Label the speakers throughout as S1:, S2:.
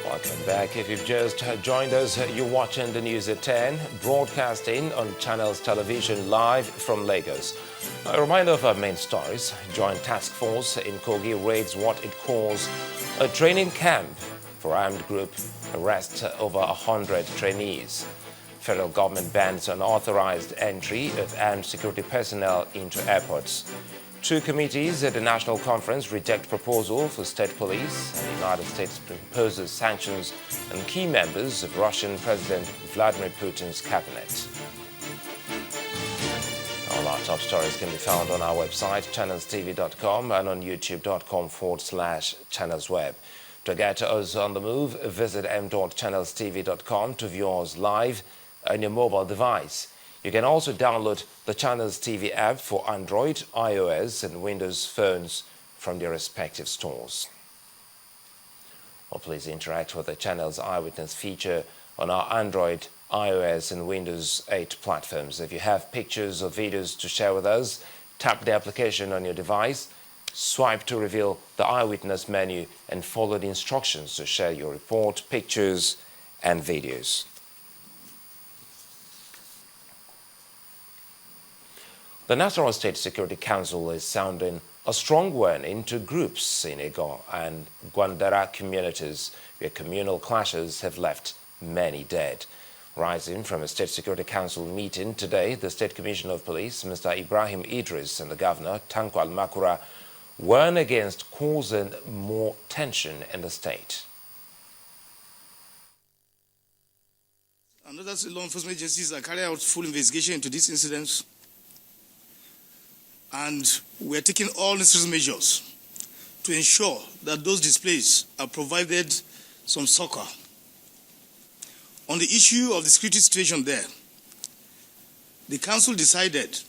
S1: Welcome back. If you've just joined us, you're watching the news at 10, broadcasting on Channels Television live from Lagos. A reminder of our main stories. Joint task force in Kogi raids what it calls a training camp for armed group, arrests over 100 trainees. Federal government bans unauthorized entry of armed security personnel into airports. Two committees at the National Conference reject proposal for state police, and the United States imposes sanctions on key members of Russian President Vladimir Putin's cabinet. All our top stories can be found on our website, ChannelsTV.com, and on YouTube.com/ChannelsWeb. To get us on the move, visit m.channelstv.com to view us live on your mobile device. You can also download the Channels TV app for Android, iOS, and Windows phones from their respective stores. Or please interact with the Channels Eyewitness feature on our Android, iOS, and Windows 8 platforms. If you have pictures or videos to share with us, tap the application on your device, swipe to reveal the Eyewitness menu, and follow the instructions to share your report, pictures, and videos. The Nasarawa State Security Council is sounding a strong warning to groups in Ego and Gwandara communities where communal clashes have left many dead. Rising from a State Security Council meeting today, the State Commissioner of Police, Mr. Ibrahim Idris, and the Governor, Tanko Almakura, warn against causing more tension in the state.
S2: Another law enforcement agencies are carrying out full investigation into these incidents, and we are taking all necessary measures to ensure that those displays are provided some succor. On the issue of the security situation there, the council decided,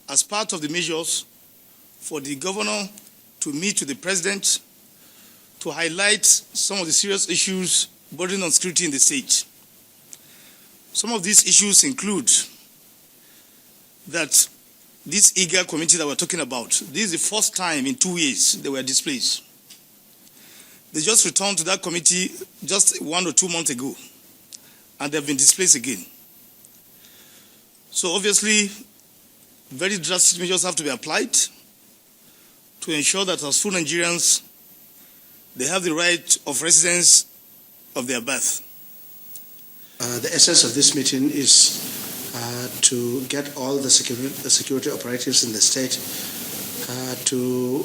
S2: as part of the measures, for the governor to meet with the president to highlight some of the serious issues bordering on security in the state. Some of these issues include that this eager committee that we're talking about, this is the first time in 2 years they were displaced. They just returned to that committee just 1 or 2 months ago, and they've been displaced again. So obviously, very drastic measures have to be applied to ensure that as full Nigerians, they have the right of residence of their birth.
S3: The essence of this meeting is to get all the security operatives in the state to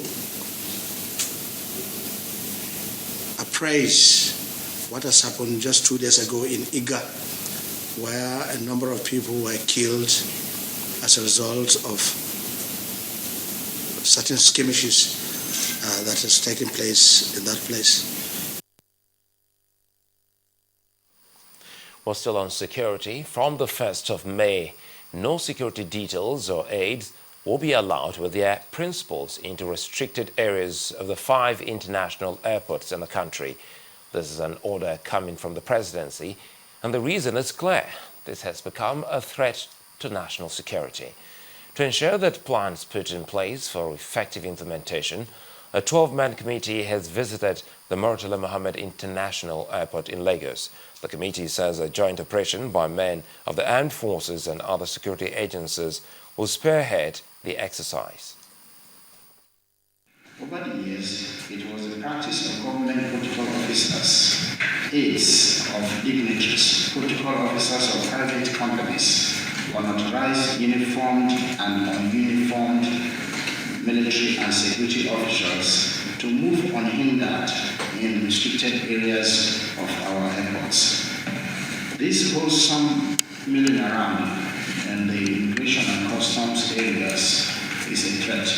S3: appraise what has happened just 2 days ago in Iga, where a number of people were killed as a result of certain skirmishes that has taken place in that place.
S1: We're still on security. From the 1st of May, no security details or aides will be allowed with their principals into restricted areas of the 5 international airports in the country. This is an order coming from the presidency, and the reason is clear. This has become a threat to national security. To ensure that plans put in place for effective implementation, a 12-man committee has visited the Petroleum Mohammed International Airport in Lagos. The committee says a joint operation by men of the armed forces and other security agencies will spearhead the exercise.
S4: Over the years, it was the practice of government protocol officers, aides of dignitaries, protocol officers of private companies, unauthorized, uniformed and ununiformed military and security officials to move unhindered in restricted areas of our airports. This wholesome milling around in the immigration and customs areas is a threat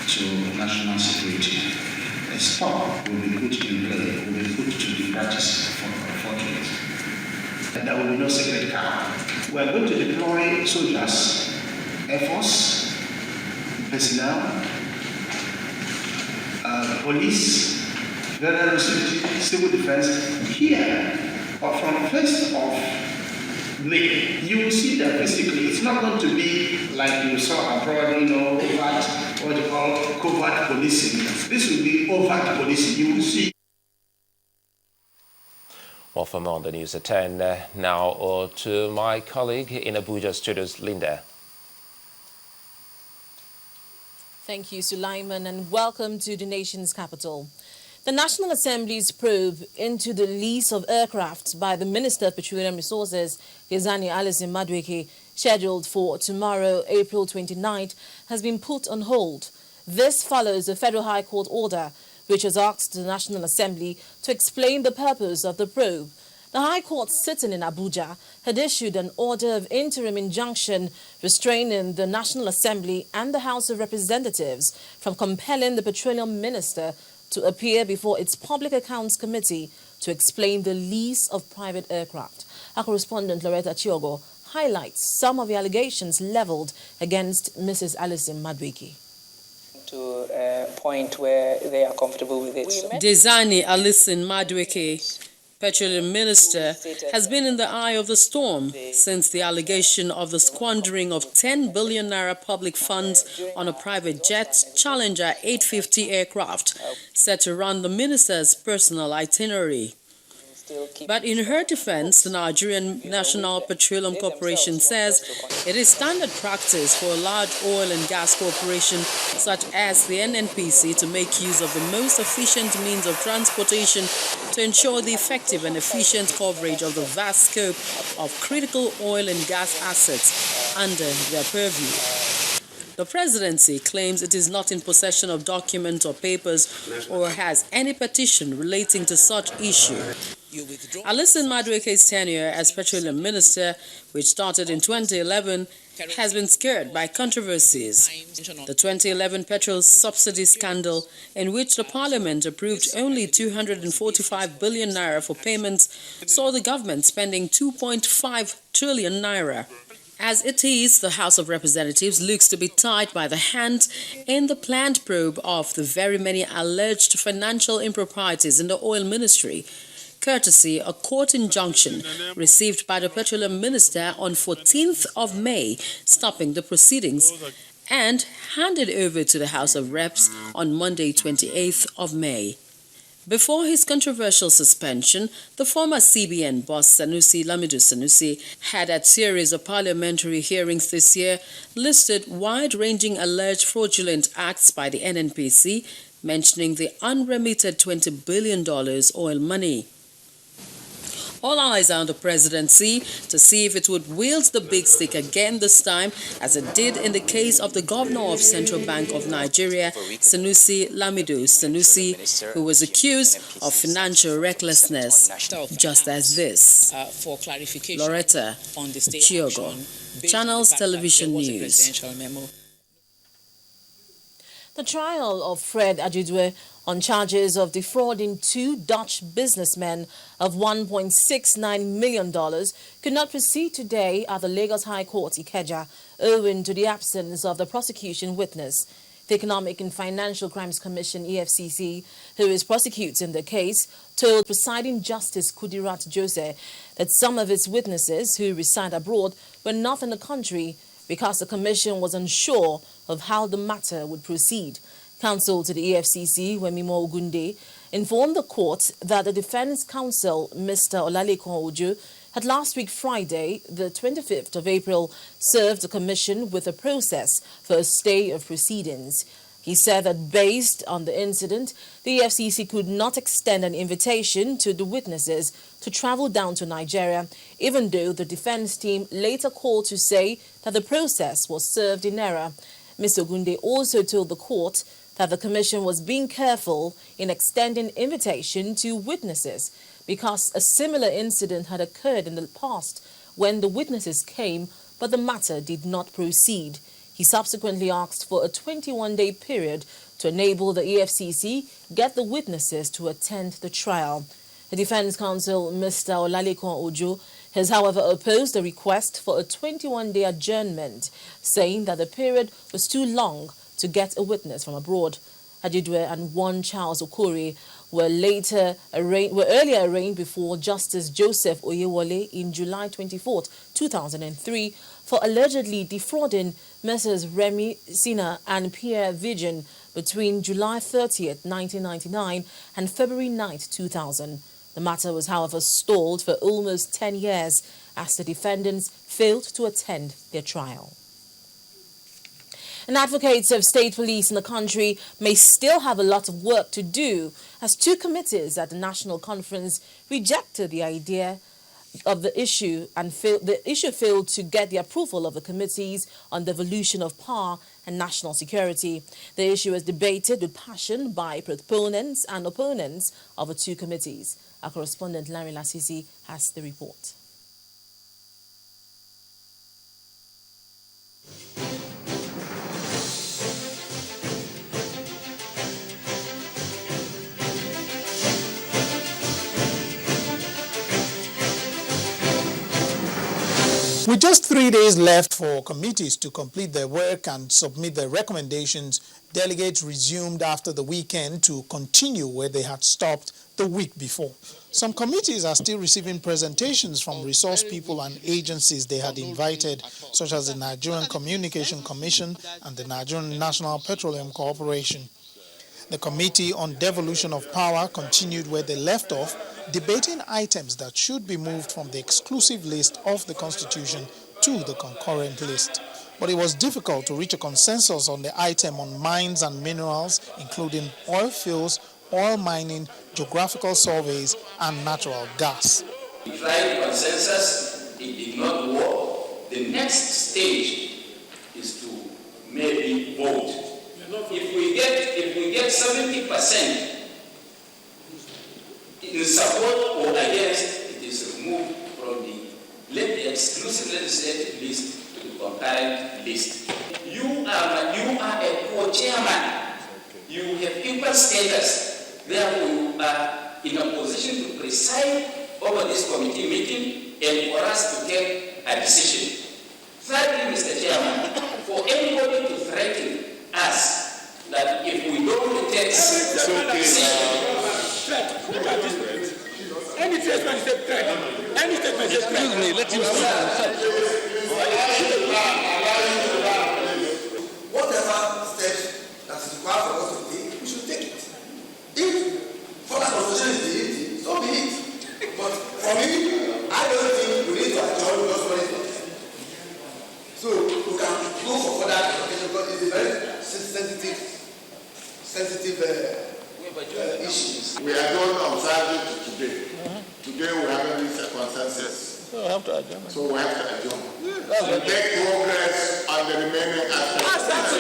S4: to national security. A stop will be put in play, will be put to the practice forthwith. And there will be no sacred cow. We are going to deploy soldiers, Air Force, personnel, police, federal security, civil defense here. But from 1st of May, you will see that basically it's not going to be like you saw abroad, overt, covert policing. This will be overt policing. You will see.
S1: Well, for more on the news at 10, now to my colleague in Abuja studios, Linda.
S5: Thank you, Sulaiman, and welcome to the nation's capital. The National Assembly's probe into the lease of aircraft by the Minister of Petroleum Resources, Yazani Alison Madueke, scheduled for tomorrow, April 29th, has been put on hold. This follows a Federal High Court order which has asked the National Assembly to explain the purpose of the probe. The High Court sitting in Abuja had issued an order of interim injunction restraining the National Assembly and the House of Representatives from compelling the Petroleum Minister to appear before its Public Accounts Committee to explain the lease of private aircraft. Our correspondent Loretta Chiogo highlights some of the allegations leveled against Mrs. Alison Madueke.
S6: To a point where they are comfortable with it.
S7: Yazani Alison Madueke, Petroleum Minister, has been in the eye of the storm since the allegation of the squandering of 10 billion naira public funds on a private jet Challenger 850 aircraft set to run the minister's personal itinerary. But in her defense, the Nigerian National Petroleum Corporation says it is standard practice for a large oil and gas corporation such as the NNPC to make use of the most efficient means of transportation to ensure the effective and efficient coverage of the vast scope of critical oil and gas assets under their purview. The presidency claims it is not in possession of documents or papers or has any petition relating to such issue. Alison Madueke's tenure as Petroleum Minister, which started in 2011, has been scared by controversies. The 2011 petrol subsidy scandal, in which the Parliament approved only 245 billion naira for payments, saw the government spending 2.5 trillion naira. As it is, the House of Representatives looks to be tied by the hand in the planned probe of the very many alleged financial improprieties in the oil ministry, courtesy a court injunction received by the Petroleum Minister on 14th of May, stopping the proceedings, and handed over to the House of Reps on Monday, 28th of May. Before his controversial suspension, the former CBN boss Sanusi Lamido Sanusi had at series of parliamentary hearings this year listed wide-ranging alleged fraudulent acts by the NNPC, mentioning the unremitted $20 billion oil money. All eyes are on the presidency to see if it would wield the big stick again this time, as it did in the case of the governor of Central Bank of Nigeria, Sanusi Lamido Sanusi, who was accused of financial recklessness, just as this.
S6: For clarification
S7: Loretta
S6: on the state
S7: Chiogo,
S6: action,
S7: Channels Television News.
S6: presidential memo.
S5: The trial of Fred Ajidwe on charges of defrauding two Dutch businessmen of $1.69 million could not proceed today at the Lagos High Court, Ikeja, owing to the absence of the prosecution witness. The Economic and Financial Crimes Commission, EFCC, who is prosecuting the case, told presiding Justice Kudirat Jose that some of its witnesses who reside abroad were not in the country because the commission was unsure of how the matter would proceed. Counsel to the EFCC, Wemimo Ogunde, informed the court that the defense counsel, Mr. Olalekan Ojo, had last week Friday, the 25th of April, served the commission with a process for a stay of proceedings. He said that based on the incident, the EFCC could not extend an invitation to the witnesses to travel down to Nigeria, even though the defense team later called to say that the process was served in error. Mr. Ogunde also told the court that the commission was being careful in extending invitation to witnesses because a similar incident had occurred in the past when the witnesses came, but the matter did not proceed. He subsequently asked for a 21-day period to enable the EFCC get the witnesses to attend the trial. The defense counsel, Mr. Olalekan Ojo, has however opposed the request for a 21-day adjournment, saying that the period was too long to get a witness from abroad. Ajidwe and one Charles Okori were earlier arraigned before Justice Joseph Oyewole in July 24, 2003, for allegedly defrauding Messrs. Remy Sina and Pierre Vigin between July 30th, 1999 and February 9th, 2000. The matter was, however, stalled for almost 10 years as the defendants failed to attend their trial. And advocates of state police in the country may still have a lot of work to do, as two committees at the National Conference rejected the idea of the issue and failed to get the approval of the committees on devolution of power and national security. The issue was debated with passion by proponents and opponents of the two committees. Our correspondent Larry Lasisi has the report.
S8: With just 3 days left for committees to complete their work and submit their recommendations, delegates resumed after the weekend to continue where they had stopped the week before. Some committees are still receiving presentations from resource people and agencies they had invited, such as the Nigerian Communication Commission and the Nigerian National Petroleum Corporation. The Committee on Devolution of Power continued where they left off, debating items that should be moved from the exclusive list of the Constitution to the concurrent list. But it was difficult to reach a consensus on the item on mines and minerals, including oil fields, oil mining, geographical surveys, and natural gas.
S9: We tried consensus, it did not work. The next stage is to maybe vote. If we get 70% in support or against, it is removed from the exclusive legislative list to the concurrent list. You are a co-chairman. You have equal status. Therefore, you are in a position to preside over this committee meeting and for us to take a decision. Thirdly, Mr. Chairman, for anybody to threaten us that if we don't take
S10: any statement is a threat. Any statement is a threat. Excuse me, let him
S11: whatever steps that is required for us to take, we should take it. If further constitution is deleted, so be it. But for me, I don't think we need to adjourn just for it. So we can go for further consultation because it's a very sensitive issue.
S10: We are going observing today. Today we haven't reached a consensus.
S8: So we have to adjourn.
S10: So we have to adjourn. To make progress on the remaining aspects.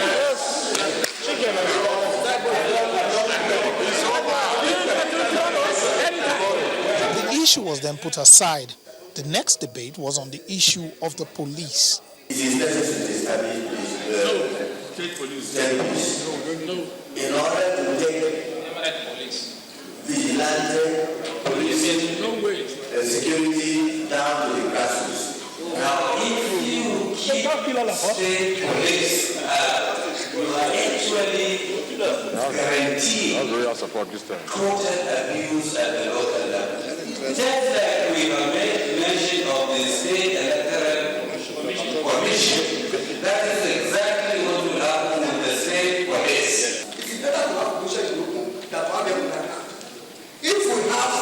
S8: The issue was then put aside. The next debate was on the issue of the police.
S11: It is necessary to establish state police. In order to take vigilante police security down to the grassroots. Now, if you keep state police, you are actually guaranteeing total abuse at the local level. Just like we have made mention of the state electoral commission, that is exactly what will happen with the state police. It is better to have bullshit than to have them. If we have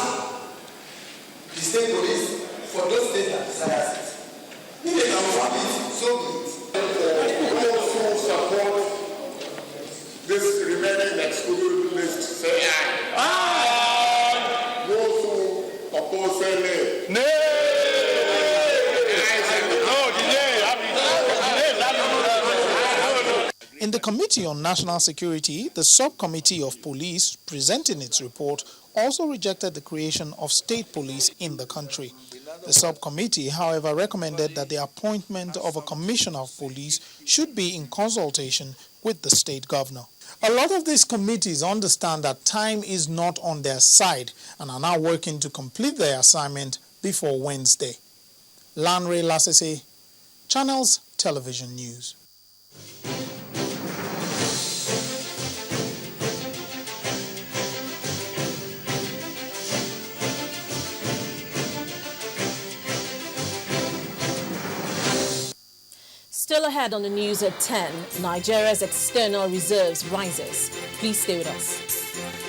S11: the state police for those states that desire it, if they can afford it, so be it.
S10: Those who support this remaining exclusive list say aye. Those who oppose say nay.
S8: In the Committee on National Security, the Subcommittee of Police, presenting its report, also rejected the creation of state police in the country. The subcommittee, however, recommended that the appointment of a commissioner of police should be in consultation with the state governor. A lot of these committees understand that time is not on their side and are now working to complete their assignment before Wednesday. Lanre Lasese, Channels Television News.
S5: Still ahead on the news at 10, Nigeria's external reserves rises. Please stay with us.